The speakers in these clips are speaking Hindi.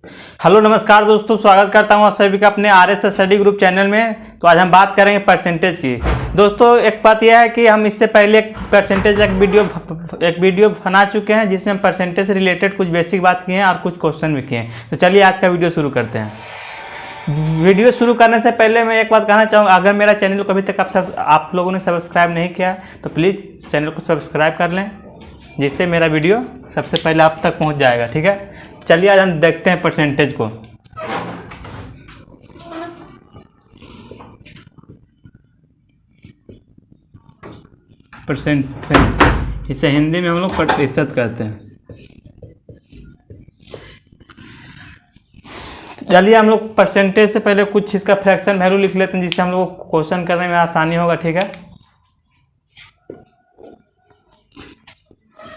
हेलो नमस्कार दोस्तों, स्वागत करता हूं आप सभी का अपने RS स्टडी ग्रुप चैनल में। तो आज हम बात करेंगे परसेंटेज की। दोस्तों एक बात यह है कि हम इससे पहले एक परसेंटेज एक वीडियो बना चुके हैं जिसमें हम परसेंटेज से रिलेटेड कुछ बेसिक बात किए हैं और कुछ क्वेश्चन भी किए हैं। तो चलिए आज का वीडियो शुरू करते हैं। वीडियो शुरू करने से पहले मैं एक बात कहना चाहूँगा, अगर मेरा चैनल को अभी तक आप लोगों ने सब्सक्राइब नहीं किया तो प्लीज़ चैनल को सब्सक्राइब कर लें, जिससे मेरा वीडियो सबसे पहले आप तक पहुँच जाएगा। ठीक है, चलिए आज हम देखते हैं परसेंटेज को। परसेंटेज इसे हिंदी में हम लोग प्रतिशत कहते हैं। चलिए हम लोग परसेंटेज से पहले कुछ इसका फ्रैक्शन वैल्यू लिख लेते हैं, जिससे हम लोग को क्वेश्चन करने में आसानी होगा। ठीक है,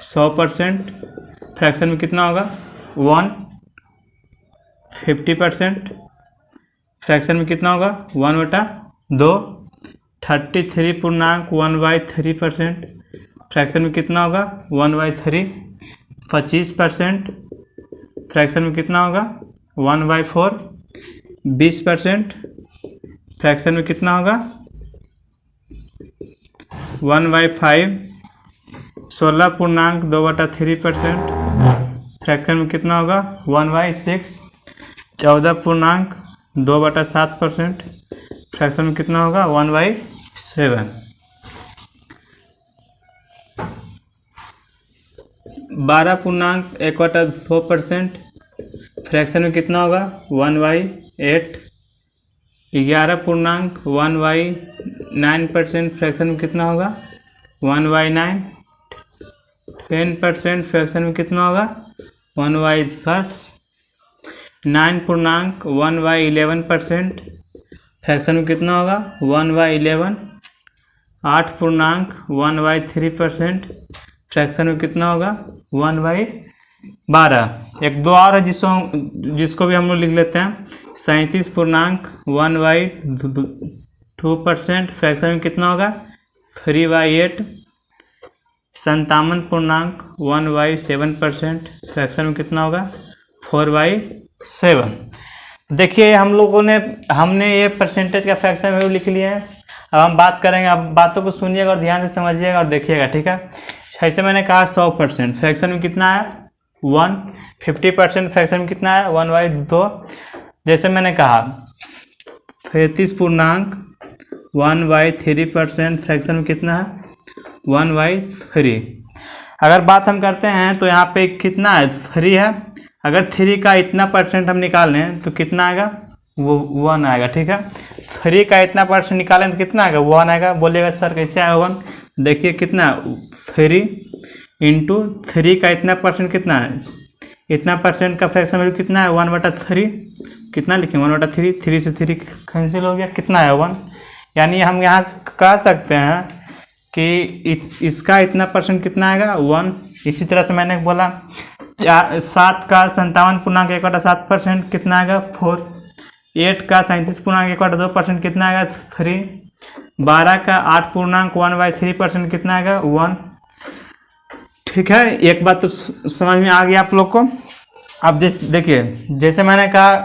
100% फ्रैक्शन में कितना होगा 1। 50% फ्रैक्शन में कितना होगा 1/2। 33.1/3% फ्रैक्शन में कितना होगा 1/3। 25% फ्रैक्शन में कितना होगा 1/4। 20% फ्रैक्शन में कितना होगा 1/5। 16.2/3% फ्रैक्शन में कितना होगा 1/6। 14.2/7% फ्रैक्शन में कितना होगा 1/7। 12.1/2% फ्रैक्शन में कितना होगा 1/8। 11.1/9% फ्रैक्शन में कितना होगा 1/9। 10% फ्रैक्शन में कितना होगा 1/10। 9.1/11% फ्रैक्शन में कितना होगा 1/11। 8.1/3% फ्रैक्शन में कितना होगा 1/12। एक दो और है जिसको भी हम लोग लिख लेते हैं। 37.1/2% फ्रैक्शन में कितना होगा 3/8। 57.1/7% फ्रैक्शन में कितना होगा 4/7। देखिए हमने ये परसेंटेज का फ्रैक्शन वैल्यू लिख लिया है। अब हम बात करेंगे, अब बातों को सुनिएगा और ध्यान से समझिएगा और देखिएगा। ठीक है, जैसे मैंने कहा 100% फ्रैक्शन में कितना है 1। 50% फ्रैक्शन में कितना है 1/2। जैसे मैंने कहा 33.1/3% फ्रैक्शन में कितना है 1/3। अगर बात हम करते हैं तो यहाँ पे कितना है 3 है। अगर 3 का इतना परसेंट हम निकालें तो कितना आएगा वो 1 आएगा। ठीक है, 3 का इतना परसेंट निकालें तो कितना आएगा 1 आएगा। बोलिएगा सर कैसे आएगा 1? देखिए कितना 3 इंटू 3 का इतना परसेंट कितना है, इतना परसेंट का फ्रैक्शन वैल्यू कितना है 1/3। कितना लिखें 1/3। 3 से 3 कैंसिल हो गया, कितना है 1। यानी हम यहाँ से कह सकते हैं कि इसका इतना परसेंट कितना आएगा 1। इसी तरह से मैंने बोला 7 का 57.1/7% कितना आएगा 4। 8 का 37.1/2% कितना आएगा 3। 12 का 8.1/3% कितना आएगा 1। ठीक है, एक बात तो समझ में आ गया आप लोग को। अब देखिए जैसे मैंने कहा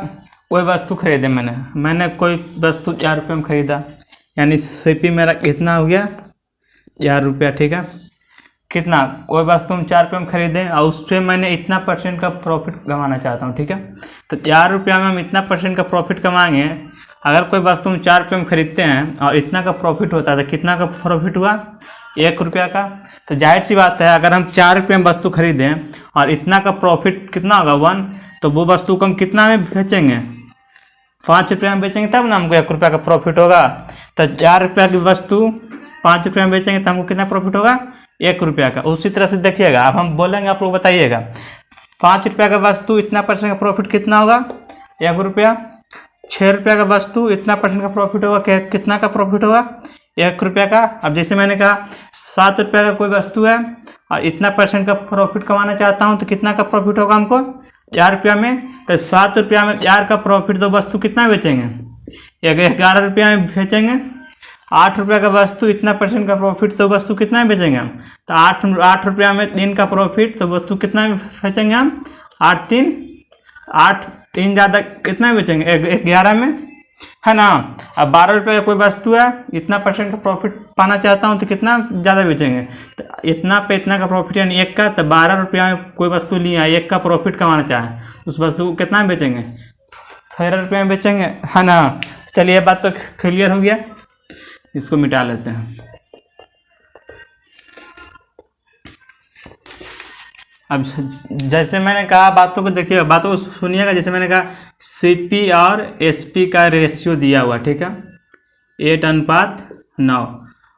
कोई वस्तु खरीदे, मैंने कोई वस्तु 4 रुपये में खरीदा, यानी सीपी मेरा कितना हो गया 4 रुपया। ठीक है, कितना कोई वस्तु हम 4 रुपये में खरीदें और उस पर मैंने इतना परसेंट का प्रॉफिट कमाना चाहता हूँ। ठीक है, तो 4 रुपया में हम इतना परसेंट का प्रॉफिट कमाएंगे। अगर कोई वस्तु हम 4 रुपये में खरीदते हैं और इतना का प्रॉफिट होता है तो कितना का प्रॉफिट हुआ 1 रुपया का। तो जाहिर सी बात है अगर हम 4 रुपये में वस्तु खरीदें और इतना का प्रॉफिट कितना होगा 1, तो वो वस्तु को हम कितना में बेचेंगे 5 रुपये में बेचेंगे, तब ना हमको 1 रुपया का प्रॉफिट होगा। तो 4 रुपया की वस्तु 5 रुपये में बेचेंगे तो हमको कितना प्रॉफिट होगा 1 रुपया का। उसी तरह से देखिएगा, अब हम बोलेंगे आप लोग बताइएगा 5 रुपया का वस्तु इतना परसेंट का प्रॉफिट कितना होगा 1 रुपया। 6 रुपया का वस्तु इतना परसेंट का प्रॉफिट होगा, कितना का प्रॉफिट होगा 1 रुपया का। अब जैसे मैंने कहा 7 रुपया का कोई वस्तु है और इतना परसेंट का प्रॉफिट कमाना चाहता हूँ तो कितना का प्रॉफिट होगा हमको 4 रुपया में। तो 7 रुपया में 4 का प्रॉफिट, तो वस्तु कितना बेचेंगे 11 रुपया में बेचेंगे। 8 रुपये का वस्तु इतना परसेंट का प्रॉफिट, तो वस्तु कितना में बेचेंगे हम, तो 8 रुपया में 3 का प्रॉफिट, तो वस्तु कितना में बेचेंगे हम 8 3 8 3 ज़्यादा कितना में बेचेंगे? 11 में, है ना। अब 12 रुपये का कोई वस्तु है, इतना परसेंट का प्रॉफिट पाना चाहता हूँ तो कितना ज़्यादा बेचेंगे? तो इतना पे इतना का प्रॉफिट यानी 1 का, तो 12 रुपया में कोई वस्तु लिया, 1 का प्रॉफिट कमाना चाहे, उस वस्तु को कितना में बेचेंगे? 13 रुपये में बेचेंगे, है ना। चलिए बात तो क्लियर हो गया, इसको मिटा लेते हैं। अब जैसे मैंने कहा, बातों को देखिए, बातों को सुनिएगा। जैसे मैंने कहा सीपी और एसपी का रेशियो दिया हुआ, ठीक है, 8:9।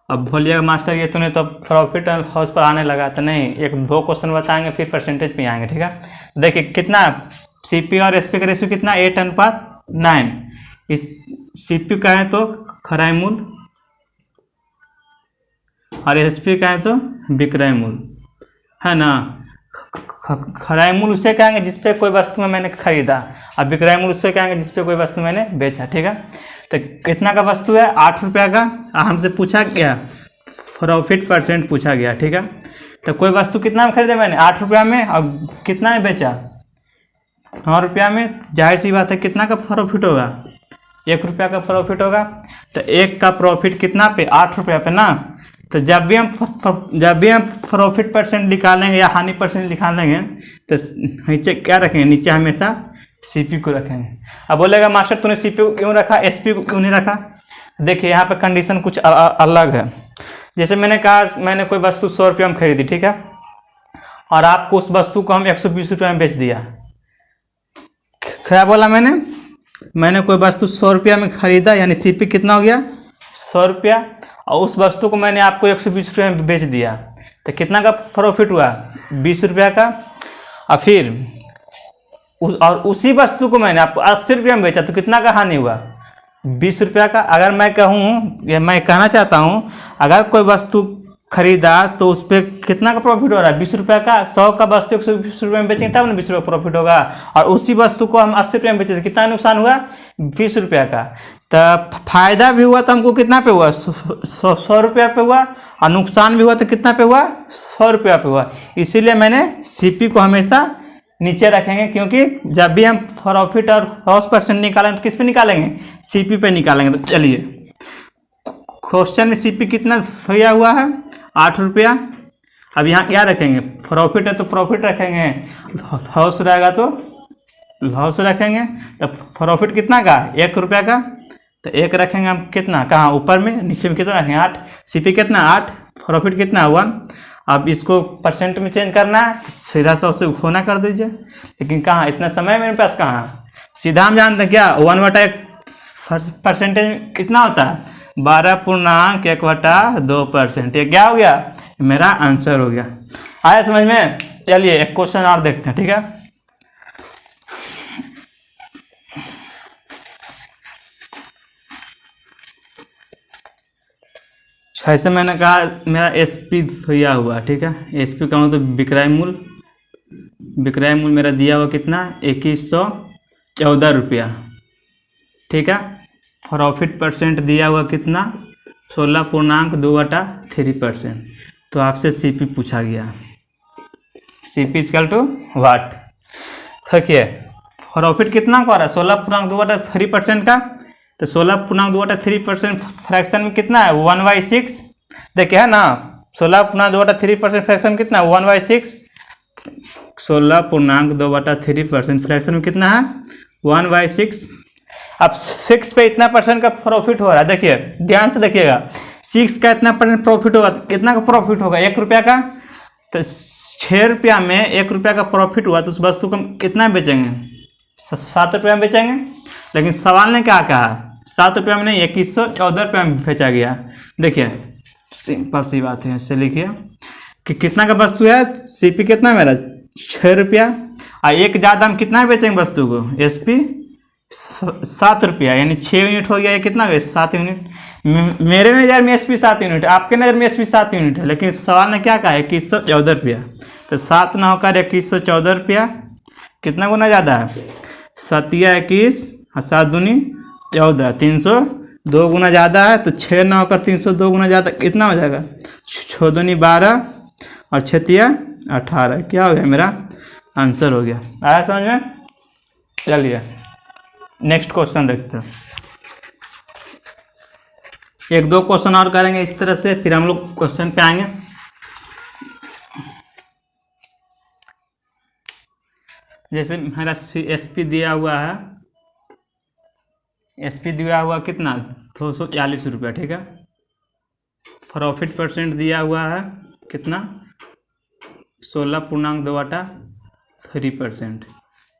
अब बोलिएगा मास्टर ये तूने तो प्रॉफिट एंड लॉस पर आने लगा, तो नहीं, 1-2 क्वेश्चन बताएंगे फिर परसेंटेज पे आएंगे, ठीक है। देखिए कितना सीपी और एसपी का रेशियो कितना? 8:9। इस सीपी का है तो क्रय मूल्य और एसपी का है तो विक्रय मूल्य, है ना। क्रय मूल्य उसे कहेंगे जिसपे कोई वस्तु में मैंने खरीदा, और विक्रय मूल्य उसे कहेंगे जिसपे कोई वस्तु मैंने बेचा, ठीक है। तो कितना का वस्तु है? 8 रुपया का। हमसे पूछा गया प्रॉफिट परसेंट पूछा गया, ठीक है। तो कोई वस्तु कितना में खरीदा मैंने? 8 रुपया में, और कितना में बेचा? 9 रुपया में। जाहिर सी बात है कितना का प्रॉफिट होगा? 1 रुपया का प्रॉफिट होगा। तो 1 का प्रॉफिट कितना पे? 8 रुपया पे ना। तो जब भी हम प्रॉफिट परसेंट निकालेंगे या हानि परसेंट निकालेंगे तो नीचे क्या रखेंगे? नीचे हमेशा सीपी को रखेंगे। अब बोलेगा मास्टर तूने सीपी को क्यों रखा, एसपी को क्यों नहीं रखा? देखिए यहाँ पे कंडीशन कुछ अलग है। जैसे मैंने कहा मैंने कोई वस्तु 100 रुपये में खरीदी, ठीक है, और आपको उस वस्तु को हम 120 रुपये में बेच दिया। क्या बोला मैंने कोई वस्तु 100 रुपया में खरीदा, यानी सीपी कितना हो गया? 100 रुपया, और उस वस्तु को मैंने आपको 120 रुपये में बेच दिया, तो कितना का प्रॉफिट हुआ? 20 रुपया का। और फिर और उसी वस्तु को मैंने आपको 80 रुपये में बेचा, तो कितना का हानि हुआ? 20 रुपया का। अगर मैं कहूँ, या मैं कहना चाहता हूँ, अगर कोई वस्तु खरीदा तो उस पर कितना का प्रॉफिट हो रहा है? 20 रुपया का। 100 का वस्तु 120 रुपये में बेचेंगे तब ना 20 रुपये प्रॉफिट होगा, और उसी वस्तु को हम 80 रुपये में बेचे तो कितना नुकसान हुआ? 20 रुपया का। तो फायदा भी हुआ तो हमको कितना पे हुआ? 100 रुपया पे हुआ, और नुकसान भी हुआ तो कितना पे हुआ? 100 रुपया पे हुआ। इसीलिए मैंने सीपी को हमेशा नीचे रखेंगे, क्योंकि जब भी हम प्रॉफिट और लॉस परसेंट निकालेंगे तो किस पे निकालेंगे? सीपी पे निकालेंगे। तो चलिए क्वेश्चन में सीपी कितना दिया हुआ है? 8 रुपया। अब यहाँ क्या रखेंगे? प्रॉफिट है तो प्रॉफिट रखेंगे, लॉस रहेगा तो लॉस रखेंगे। तो प्रॉफिट कितना का? 1 रुपया का। तो 1 रखेंगे हम कितना? कहाँ? ऊपर में। नीचे में कितना रखेंगे? 8। सीपी कितना? 8। प्रॉफिट कितना? 1। अब इसको परसेंट में चेंज करना है, सीधा सा उससे होना कर दीजिए। लेकिन कहाँ इतना समय मेरे पास? कहाँ सीधा हम जानते हैं क्या? 1/1 परसेंटेज कितना होता है? 12.1/2%। ये क्या हो गया? मेरा आंसर हो गया। आया समझ में? चलिए एक क्वेश्चन और देखते हैं, ठीक है। ऐसे मैंने कहा मेरा एसपी दिया हुआ, ठीक है। एसपी का मतलब विक्रय मूल्य। विक्रय मूल्य मेरा दिया हुआ कितना? 2114 रुपया, ठीक है। प्रॉफिट परसेंट दिया हुआ कितना? 16.2/3%। तो आपसे सीपी पूछा गया, सीपी इक्वल टू वाट। देखिए प्रॉफिट कितना का हो रहा है? 16.2/3% का। तो 16.2/3% फ्रैक्शन में कितना है? 1/6। देखिए है ना, 16.2/3% फ्रैक्शन कितना? 1/6। 16.2/3% फ्रैक्शन में कितना है? 1/6। अब 6 पे इतना परसेंट का प्रॉफिट हो रहा है। देखिए ध्यान से देखिएगा, 6 का इतना परसेंट प्रॉफिट होगा तो कितना का प्रॉफिट होगा? 1 रुपया का। तो 6 रुपया में 1 रुपया का प्रॉफिट हुआ तो उस वस्तु को कितना बेचेंगे? 7 रुपया में बेचेंगे। लेकिन सवाल ने क्या कहा? 7 रुपया में नहीं, 2114 रुपया में बेचा गया। देखिए सिंपल सी बात है, इससे लिखिए कि कितना का वस्तु है? सीपी कितना मेरा? 6 रुपया। और एक ज़्यादा हम कितना बेचेंगे वस्तु को? एसपी 7 रुपया, यानी 6 यूनिट हो गया। ये कितना गया? 7 यूनिट। मेरे नज़र में एसपी 7 यूनिट है, आपके नज़र में एसपी 7 यूनिट है, लेकिन सवाल ने क्या कहा है? 2114 रुपया। तो 7 ना होकर 2114 रुपया। कितना गुना ज़्यादा है? 7 या 21 और 7 दूनी 14, 302 गुना ज़्यादा है। तो 6 ना होकर 302 गुना ज़्यादा कितना हो जाएगा? 6 दूनी 12 और 6 तिया 18। क्या हो गया? मेरा आंसर हो गया। आया समझ में? चलिए नेक्स्ट क्वेश्चन देखते हैं। एक दो क्वेश्चन और करेंगे इस तरह से, फिर हम लोग क्वेश्चन पे आएंगे। जैसे मेरा एसपी दिया हुआ है, एसपी दिया हुआ कितना 240 रुपया, ठीक है। प्रॉफिट परसेंट दिया हुआ है कितना 16.2%।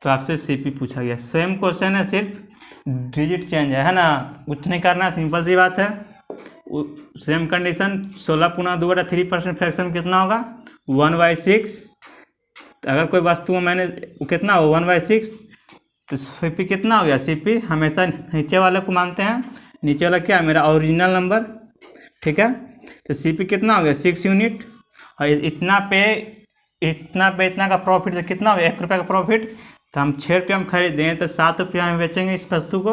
तो आपसे सीपी पूछा गया, सेम क्वेश्चन है, सिर्फ डिजिट चेंज है ना, कुछ नहीं करना, सिंपल सी बात है। सेम कंडीशन 16.2/3% फ्रैक्शन कितना होगा 1/6। अगर कोई वस्तु में मैंने कितना हो 1/6, तो सीपी कितना हो गया, सीपी हमेशा नीचे वाले को मानते हैं, नीचे वाला क्या मेरा ओरिजिनल नंबर, ठीक है। तो सीपी कितना हो गया 6 यूनिट, और इतना का प्रॉफिट, तो कितना हो गया 1 रुपये का प्रॉफिट। तो हम 6 रुपये में खरीदे हैं तो 7 रुपये में बेचेंगे इस वस्तु को,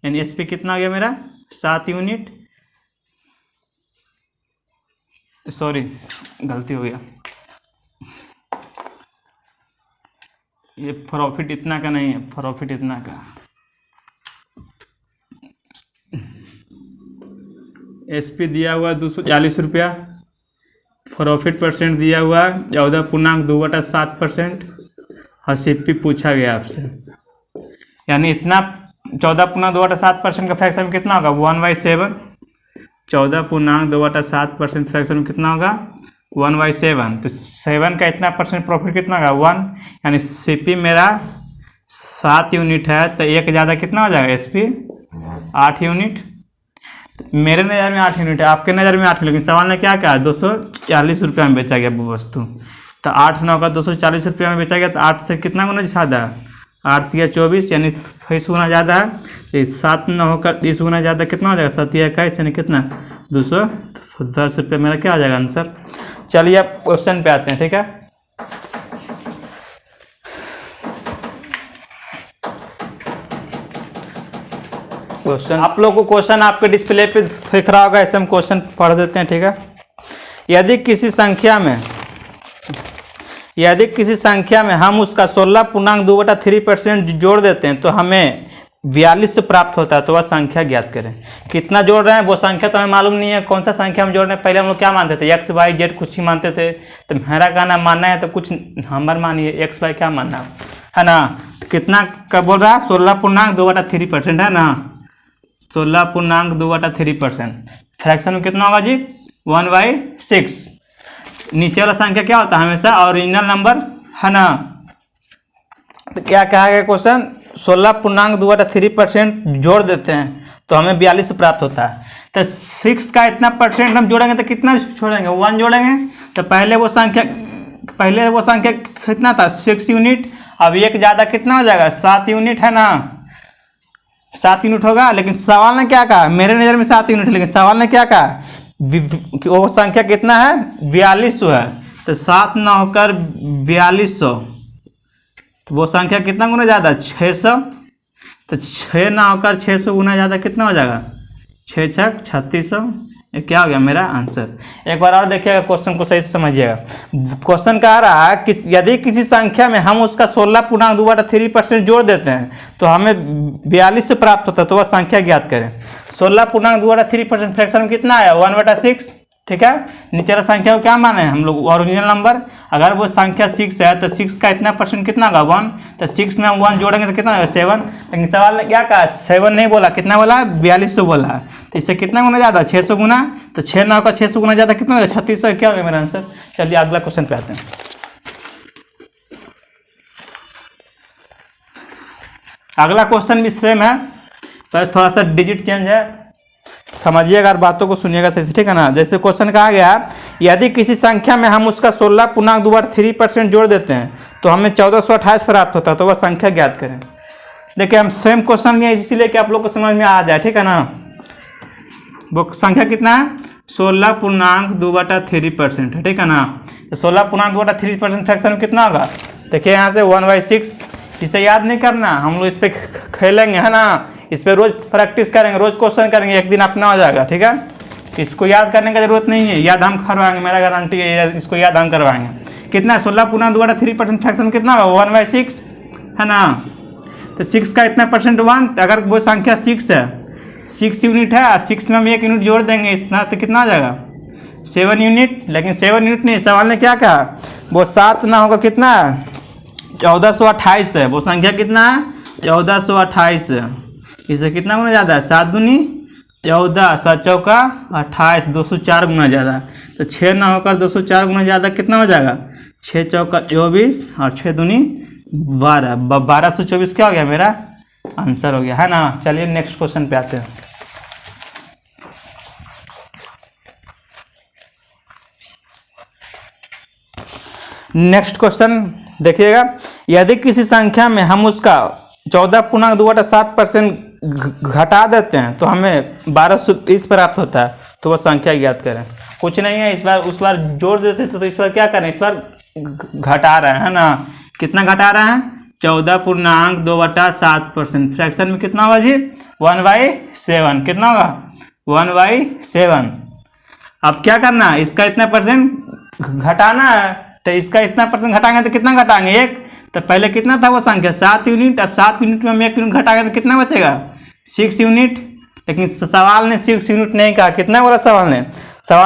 यानी एसपी कितना हो गया मेरा 7 यूनिट, सॉरी गलती हो गया, ये प्रॉफिट इतना का नहीं है, प्रॉफिट इतना का, एसपी दिया हुआ 240 रुपया, प्रॉफिट परसेंट दिया हुआ 14.2/7%, और सीपी पूछा गया आपसे, यानी इतना 14.2/7% का फ्रैक्शन में कितना होगा 1/7। 14.2/7% फ्रैक्शन में कितना होगा 1/7। तो 7 का इतना परसेंट प्रॉफिट कितना होगा 1, यानी सीपी मेरा 7 यूनिट है, तो एक ज़्यादा कितना हो जाएगा एसपी 8 यूनिट। मेरे नज़र में 8 यूनिट है, आपके नज़र में 8 यूनिट, लेकिन सवाल ने क्या कहा 240 रुपये में बेचा गया वो वस्तु। तो 8 9 का 240 रुपये में बेचा गया, तो 8 से कितना गुना ज़्यादा, 8 या 24 यानी 30 गुना ज़्यादा है। 7 9 होकर 30 गुना ज़्यादा कितना हो जाएगा 7 या 21 यानी कितना 210 रुपये मेरा क्या आ जाएगा आंसर। चलिए अब क्वेश्चन पे आते हैं, ठीक है। क्वेश्चन आप लोग को क्वेश्चन आपके डिस्प्ले पे दिख रहा होगा, ऐसे हम क्वेश्चन पढ़ देते हैं, ठीक है। यदि किसी संख्या में हम उसका 16.2/3% जोड़ देते हैं तो हमें 42 प्राप्त होता है, तो वह संख्या ज्ञात करें। कितना जोड़ रहे हैं वो संख्या तो हमें मालूम नहीं है, कौन सा संख्या हम जोड़ रहे हैं। पहले हम लोग क्या मानते थे एक्स वाई जेड कुछ ही मानते थे, तो मेरा कहना मानना है तो कुछ नंबर मानिए, एक्स वाई क्या मानना है ना। तो कितना का बोल रहा है 16.2/3% है ना, 16.2/3%। फ्रैक्शन में कितना होगा जी 1/6। नीचे वाला संख्या क्या होता है हमेशा ओरिजिनल नंबर है ना। तो क्या कहा गया क्वेश्चन 16.2/3% जोड़ देते हैं तो हमें 42 प्राप्त होता है। तो 6 का इतना परसेंट हम जोड़ेंगे तो कितना छोड़ेंगे 1 जोड़ेंगे। तो पहले वो संख्या कितना था 6 यूनिट, अब एक ज़्यादा कितना हो जाएगा 7 यूनिट है ना, 7 यूनिट होगा। लेकिन सवाल ने क्या कहा, मेरे नज़र में 7 यूनिट, लेकिन सवाल ने क्या कहा वो संख्या कितना है 4200 है। तो 7 ना होकर 4200, तो वो संख्या कितना गुना ज़्यादा 600। तो 6 ना होकर 600 गुना ज़्यादा कितना हो जाएगा 6 छक 3600। ये क्या हो गया मेरा आंसर। एक बार और देखिएगा क्वेश्चन को सही से समझिएगा। क्वेश्चन कह रहा है कि यदि किसी संख्या में हम उसका 16.2/3% जोड़ देते हैं तो हमें 42 से प्राप्त होता है, तो वह संख्या ज्ञात करें। 16.2/3% फ्रैक्शन में कितना आया 1/6, ठीक है। नीचे वाला संख्या को क्या माने हम लोग ओरिजिनल नंबर। अगर वो संख्या 6 है तो 6 का इतना परसेंट कितना होगा 1, तो 6 में हम 1 जोड़ेंगे तो कितना होगा 7। लेकिन सवाल ने क्या कहा 7 नहीं बोला, कितना बोला 4200 बोला। तो इससे कितना गुना ज़्यादा 600 गुना, तो 6 9 का 600 गुना ज़्यादा कितना होगा 3600। क्या होगा मेरा आंसर। चलिए अगला क्वेश्चन पे आते हैं। अगला क्वेश्चन भी सेम है, बस थोड़ा सा डिजिट चेंज है, समझिएगा और बातों को सुनिएगा सही से, ठीक है ना। जैसे क्वेश्चन कहा गया यदि किसी संख्या में हम उसका 16.2/3% जोड़ देते हैं तो हमें 1428 प्राप्त होता है, तो वह संख्या ज्ञात करें। देखिए हम सेम क्वेश्चन लिए इसीलिए कि आप लोग को समझ में आ जाए, ठीक है ना। वो संख्या कितना है 16.2/3% है, ठीक है ना। तो 16.2/3% फ्रैक्शन में कितना होगा देखिए यहाँ से 1/6। इसे याद नहीं करना, हम लोग इस पर खेलेंगे है ना, इस पर रोज प्रैक्टिस करेंगे, रोज क्वेश्चन करेंगे, एक दिन अपना हो जाएगा, ठीक है। इसको याद करने की जरूरत नहीं है, याद हम करवाएंगे, मेरा गारंटी है, इसको याद हम करवाएंगे। कितना 16.2/3% फ्रैक्शन कितना होगा 1/6 है ना। तो 6 का इतना परसेंट 1, अगर वो संख्या 6 है, 6 यूनिट है, 6 में हम 1 यूनिट जोड़ देंगे इतना, तो कितना आ जाएगा 7 यूनिट। लेकिन 7 यूनिट नहीं, सवाल ने क्या कहा, वो 7 ना होगा कितना 1428 है, वो संख्या कितना है 1428 है। इसे कितना गुना ज़्यादा है, 7 दूनी 14, 7 चौका 28, 204 गुना ज़्यादा। तो 6 ना होकर 204 गुना ज़्यादा कितना हो जाएगा, 6 चौका 24 और 6 दूनी 12, 1224 क्या हो गया मेरा आंसर हो गया, है ना। चलिए नेक्स्ट क्वेश्चन पे आते हैं। नेक्स्ट क्वेश्चन देखिएगा, यदि किसी संख्या में हम उसका 14.2/7% घटा देते हैं तो हमें 1230 प्राप्त होता है, तो वह संख्या ज्ञात करें। कुछ नहीं है, इस बार उस बार जोड़ देते तो इस बार क्या करें, इस बार घटा रहे हैं ना। कितना घटा रहे हैं 14.2/7%। फ्रैक्शन में कितना होगा जी 1/7, कितना होगा 1/7। अब क्या करना है, इसका इतना परसेंट घटाना है, तो इसका इतना परसेंट घटाएंगे तो कितना घटाएंगे 1, तो पहले कितना था वो संख्या 7 यूनिट, अब 7 यूनिट में हम 1 यूनिट घटाएंगे तो कितना बचेगा 6 यूनिट। लेकिन सवाल ने 6 यूनिट नहीं कहा, कितना बोला सवाल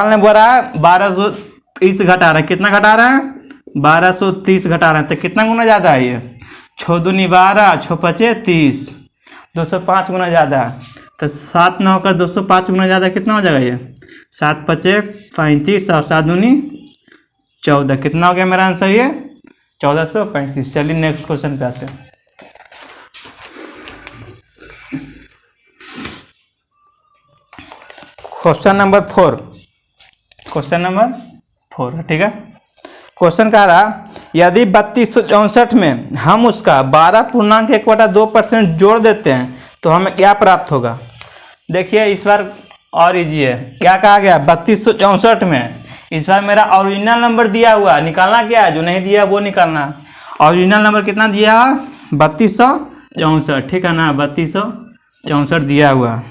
ने बोला 1230 घटा रहा है, कितना घटा रहा है 1230 घटा रहा है, तो कितना गुना ज़्यादा है ये 6 दूनी 12, 6 पचे 30, 205 गुना ज़्यादा। तो 7 ना होकर 205 गुना ज़्यादा कितना हो जाएगा ये 7 पचे 35 और 7 दूनी 14, कितना हो गया मेरा आंसर ये 1435। चलिए नेक्स्ट क्वेश्चन पे आते हैं। क्वेश्चन नंबर 4, ठीक है। क्वेश्चन कह रहा, यदि 3264 में हम उसका 12.1/2% जोड़ देते हैं तो हमें क्या प्राप्त होगा। देखिए इस बार और इजी है, क्या कहा गया 3264 में, इस बार मेरा ओरिजिनल नंबर दिया हुआ, निकालना क्या है, जो नहीं दिया वो निकालना। ओरिजिनल नंबर कितना दिया है 3264, ठीक है ना, 3264 दिया हुआ।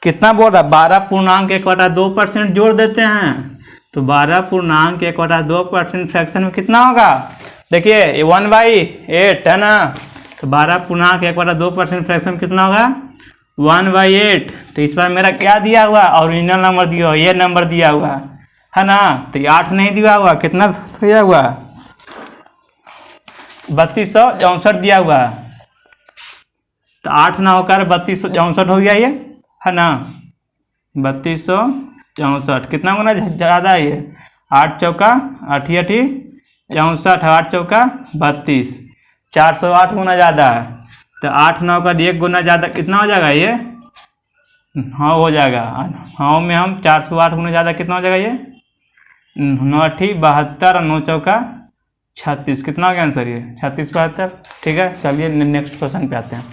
कितना बोल रहा 12.1/2% जोड़ देते हैं, तो 12.1/2% फ्रैक्शन में कितना होगा, देखिए 1/8 है ना, तो 12.1/2% फ्रैक्शन में कितना होगा 1/8। तो इस बार मेरा क्या दिया हुआ, ओरिजिनल नंबर दिया हुआ, ये नंबर दिया हुआ है ना, तो 8 नहीं दिया हुआ, कितना दिया हुआ 3264 दिया हुआ, तो 8 ना होकर 3264 हो गया ये, है ना 3264, कितना गुना ज़्यादा है ये 8 चौका 8 64, 8 चौका 32, 408 गुना ज़्यादा है। तो 8 9 का 1 गुना ज़्यादा कितना हो जाएगा ये, हाँ हो जाएगा, हाँ में हम 408 गुना ज़्यादा कितना हो जाएगा ये 9 72 और 9 चौका 36, कितना हो गया आंसर ये 36 72, ठीक है। चलिए नेक्स्ट क्वेश्चन पे आते हैं।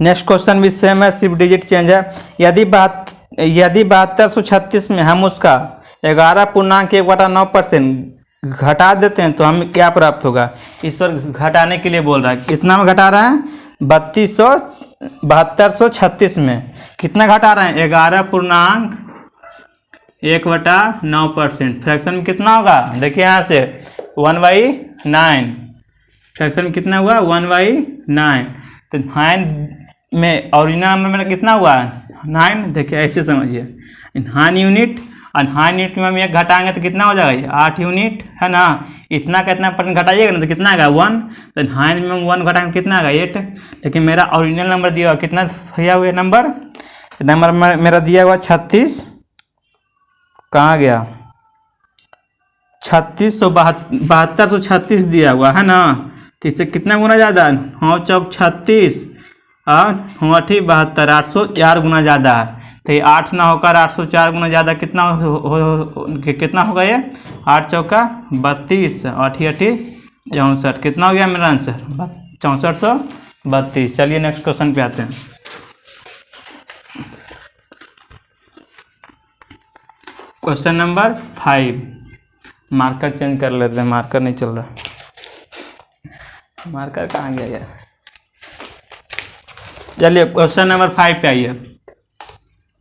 नेक्स्ट क्वेश्चन भी सेम है, सिर्फ डिजिट चेंज है। यदि 7236 में हम उसका 11.1/9% घटा देते हैं तो हमें क्या प्राप्त होगा। इस पर घटाने के लिए बोल रहा है, कितना में घटा रहा है 7236 में कितना घटा रहे हैं 11.1/9%। फ्रैक्शन में कितना होगा, देखिए यहाँ से 1/9, फ्रैक्शन में कितना हुआ 1/9, तो 9 में ओरिजिनल नंबर मेरा कितना हुआ 9, देखिए ऐसे समझिए 9 यूनिट, और 9 यूनिट में हम एक घटाएंगे तो कितना हो जाएगा ये 8 यूनिट, है ना। इतना का इतना परसेंट घटाइएगा ना तो कितना आएगा 1, तो 9 में 1 घटाएंगे कितना आएगा 8। लेकिन मेरा ओरिजिनल नंबर दिया हुआ कितना दिया हुआ नंबर मेरा दिया हुआ 36, कहाँ गया 7236 दिया हुआ है ना, तो इससे कितना गुना ज़्यादा 9 चौक 36 और 9 72, 804 गुना ज़्यादा है। तो ये 8 ना होकर 804 गुना ज़्यादा कितना कितना होगा ये 8 चौका 32, 8 64, कितना हो गया मेरा आंसर 6432। चलिए नेक्स्ट क्वेश्चन पे आते हैं। क्वेश्चन नंबर 5, मार्कर चेंज कर लेते हैं, मार्कर नहीं चल रहा, मार्कर कहाँ गया यार। चलिए क्वेश्चन नंबर 5 पे आइए।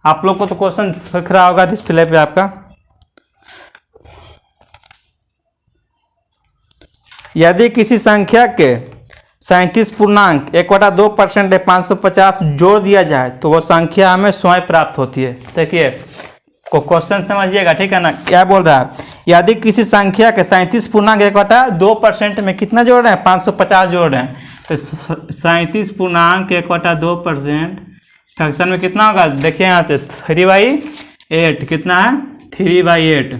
आप लोग को तो क्वेश्चन दिख रहा होगा डिस्प्ले पे आपका। यदि किसी संख्या के 37.1/2% 550 जोड़ दिया जाए तो वो संख्या हमें स्वयं प्राप्त होती है। देखिए क्वेश्चन समझिएगा, ठीक है ना। क्या बोल रहा है, यदि किसी संख्या के 37.1/2% में कितना जोड़ रहे हैं, 550 जोड़ रहे हैं, तो 37.1/2% फ्रैक्शन में कितना होगा, देखिए यहाँ से 3/8 कितना है, 3/8।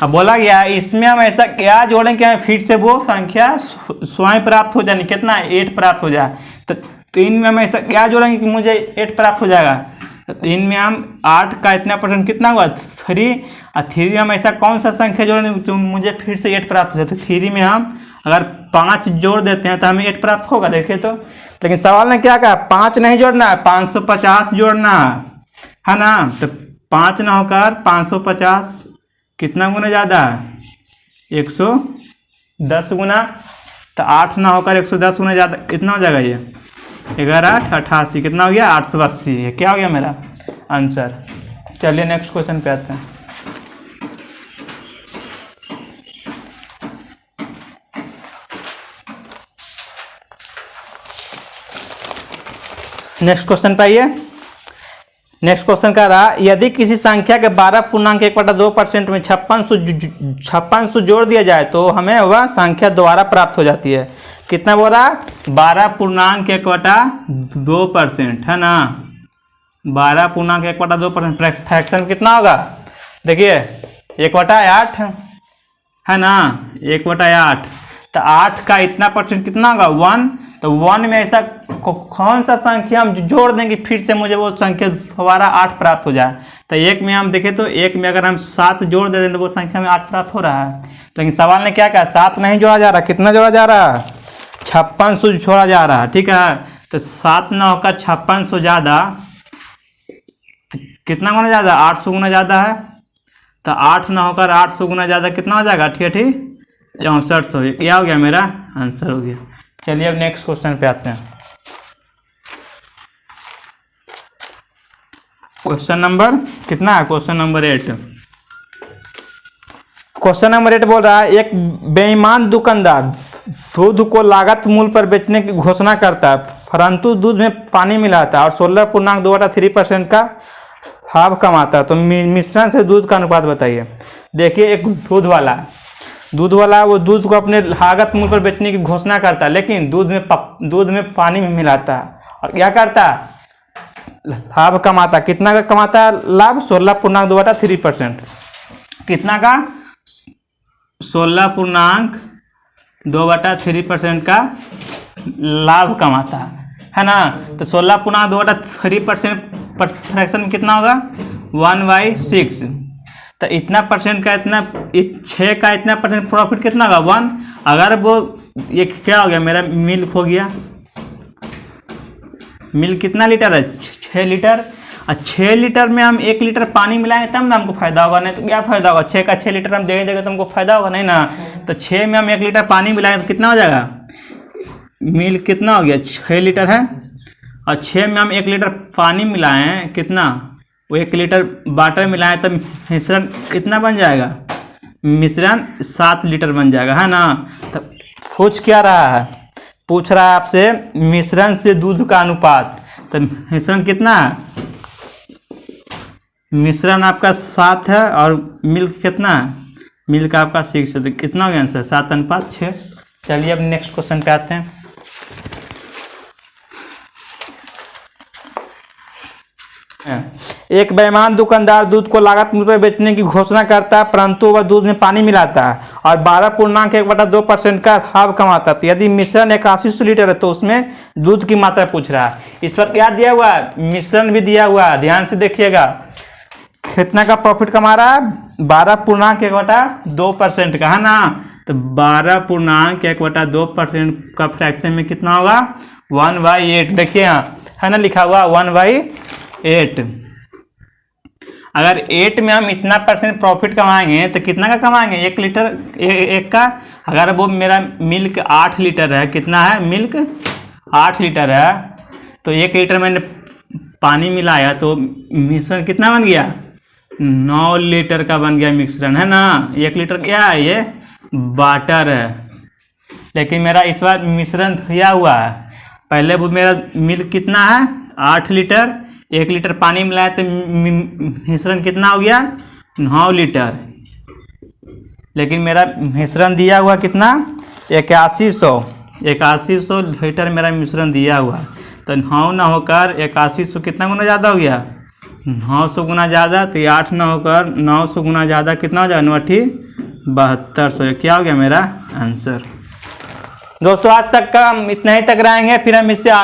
अब बोला गया इसमें हम ऐसा क्या जोड़ें कि फिर से वो संख्या स्वयं प्राप्त हो जाए, कितना 8 प्राप्त हो जाए। तो 3 में हम ऐसा क्या जोड़ेंगे कि मुझे 8 प्राप्त हो जाएगा। तो 3 में हम 8 का इतना परसेंट कितना हुआ, 3, और 3 हम ऐसा कौन सा संख्या जोड़ेंगे जो मुझे फिर से 8 प्राप्त हो जाए। तो 3 में हम अगर 5 जोड़ देते हैं तो हमें 8 प्राप्त होगा। देखिए तो, लेकिन सवाल ने क्या कहा, 5 नहीं जोड़ना है, 550 जोड़ना है ना। तो 5 ना होकर 550 कितना गुना ज़्यादा है, 110 गुना। तो 8 ना होकर 110 गुना ज़्यादा कितना हो जाएगा, ये 11 8 88 कितना हो गया, 880। ये क्या हो गया मेरा आंसर। चलिए नेक्स्ट क्वेश्चन पे आते हैं। नेक्स्ट क्वेश्चन पे आइए। नेक्स्ट क्वेश्चन का रहा, यदि किसी संख्या के 12.1/2% में 5600 जोड़ दिया जाए तो हमें वह संख्या दोबारा प्राप्त हो जाती है। कितना बोल रहा, 12.1/2% है ना। 12.1/2% फ्रैक्शन कितना होगा, देखिए 1/8 है ना, 1/8। तो 8 का इतना परसेंट कितना होगा, 1। तो 1 में ऐसा कौन सा संख्या हम जोड़ देंगे फिर से मुझे वो संख्या दोबारा 8 प्राप्त हो जाए। तो 1 में हम देखें तो 1 में अगर हम 7 जोड़ दे दें तो वो संख्या में 8 प्राप्त हो रहा है। लेकिन सवाल ने क्या कहा, 7 नहीं जोड़ा जा रहा, कितना जोड़ा जा रहा है, 5600 जोड़ा जा रहा है, ठीक है। तो 7 ना होकर 5600 ज़्यादा कितना गुना ज़्यादा, 800 गुना ज़्यादा है। तो 8 ना होकर 800 गुना ज़्यादा कितना हो जाएगा, 6400। क्या हो गया, मेरा आंसर हो गया। चलिए अब नेक्स्ट क्वेश्चन पे आते हैं। क्वेश्चन नंबर कितना है, क्वेश्चन नंबर 8। क्वेश्चन नंबर 8 बोल रहा है, एक बेईमान दुकानदार दूध को लागत मूल्य पर बेचने की घोषणा करता है, परंतु दूध में पानी मिलाता है और 16.2/3% का लाभ कमाता है। तो मिश्रण से दूध का अनुपात बताइए। देखिए एक दूध वाला वो दूध को अपने लागत मूल्य पर बेचने की घोषणा करता है, लेकिन दूध में पानी में मिलाता है और क्या करता है, लाभ कमाता। कितना का कमाता है लाभ, 16.2/3%। कितना का, 16.2/3% का लाभ कमाता है ना। तो 16.2/3% फ्रैक्शन कितना होगा, 1/6। तो इतना परसेंट का इतना 6 का इतना परसेंट प्रॉफिट कितना होगा, 1। अगर वो ये क्या हो गया, मेरा मिल्क हो गया, मिल्क कितना लीटर है, 6 लीटर। और 6 लीटर में हम 1 लीटर पानी मिलाएंगे तब ना हमको फायदा होगा, नहीं तो क्या फायदा होगा। 6 का 6 लीटर हम देंगे तो हमको फायदा होगा नहीं ना। तो 6 में हम 1 लीटर पानी मिलाएंगे तो कितना हो जाएगा, मिल्क कितना हो गया, 6 लीटर है। और 6 में हम 1 लीटर पानी मिलाएं, कितना, वो 1 लीटर वाटर मिलाएं तो मिश्रण कितना बन जाएगा, मिश्रण 7 लीटर बन जाएगा, है ना। तो पूछ क्या रहा है, पूछ रहा है आपसे मिश्रण से दूध का अनुपात। तो मिश्रण कितना है, मिश्रण आपका 7 है और मिल्क कितना है, मिल्क आपका 6 है। तो कितना हो गया आंसर, 7:6। चलिए अब नेक्स्ट क्वेश्चन पे आते हैं। एक बेईमान दुकानदार दूध को लागत मूल्य पर बेचने की घोषणा करता है, परंतु वह दूध में पानी मिलाता है और 12.1/2% का लाभ कमाता है। तो यदि मिश्रण 8100 लीटर है तो उसमें दूध की मात्रा पूछ रहा है। इस पर क्या दिया हुआ है, मिश्रण भी दिया हुआ है, ध्यान से देखिएगा। कितना का प्रॉफिट कमा रहा है, 12.1/2% का, है ना। तो 12.1/2% का फ्रैक्शन में कितना होगा, 1/8। देखिए यहाँ है ना लिखा हुआ 1/8। अगर 8 में हम इतना परसेंट प्रॉफिट कमाएंगे तो कितना का कमाएंगे, 1 लीटर एक का। अगर वो मेरा मिल्क 8 लीटर है, कितना है मिल्क 8 लीटर है, तो 1 लीटर मैंने पानी मिलाया तो मिश्रण कितना बन गया, 9 लीटर का बन गया मिश्रण, है ना। 1 लीटर क्या है, ये वाटर है, लेकिन मेरा इस बार मिश्रण दिया हुआ है। पहले वो मेरा मिल्क कितना है 8 लीटर, 1 लीटर पानी मिलाया तो मिश्रण कितना हो गया 9 लीटर। लेकिन मेरा मिश्रण दिया हुआ कितना 8100 लीटर मेरा मिश्रण दिया हुआ। तो 9 ना होकर 8100 कितना गुना ज़्यादा हो गया 900 गुना ज़्यादा। तो ये 8 ना होकर 900 गुना ज़्यादा कितना हो जाएगा 7200। क्या हो गया मेरा आंसर। दोस्तों आज तक का हम इतना ही तक रहेंगे, फिर हम इससे